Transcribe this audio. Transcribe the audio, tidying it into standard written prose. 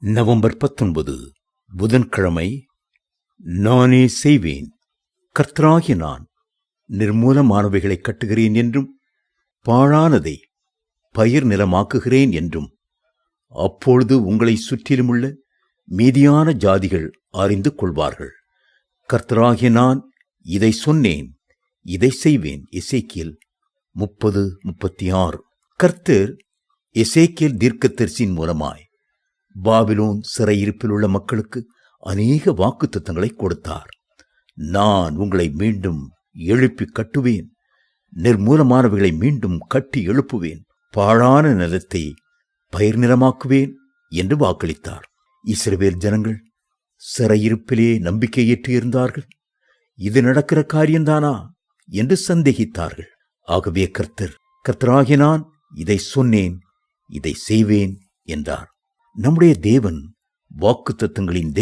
November 19 புதன்கிழமை. நானே செய்வேன், கர்த்தராகிய நான் நிர்மூலமானவைகளை கட்டுகிறேன் என்றும் பாழானதை பயிர் நிலமாக்குகிறேன் என்றும் அப்பொழுது உங்களை சுற்றிலுமுள்ள மீதியான ஜாதிகள் அறிந்து கொள்வார்கள். கர்த்தராகிய நான் இதை சொன்னேன், இதை செய்வேன். எசேக்கியேல் 30:36. கர்த்தர் எசேக்கியேல் தீர்க்கதரிசியின் மூலமாய் பாபிலோன் சிறையிருப்பில் உள்ள மக்களுக்கு அநேக வாக்குத்தத்தங்களை கொடுத்தார். நான் உங்களை மீண்டும் எழுப்பி கட்டுவேன், நிர்மூலமானவைகளை மீண்டும் கட்டி எழுப்புவேன், பாழான நிலத்தை பயிர் நிலமாக்குவேன் என்று வாக்களித்தார். இஸ்ரவேல் ஜனங்கள் சிறையிருப்பிலே நம்பிக்கையற்று இருந்தார்கள். இது நடக்கிற காரியம்தானா என்று சந்தேகித்தார்கள். ஆகவே கர்த்தராகிய நான் இதை சொன்னேன், இதை செய்வேன் என்றார். நம்முடைய தேவன் வாக்குத்தத்தங்களின்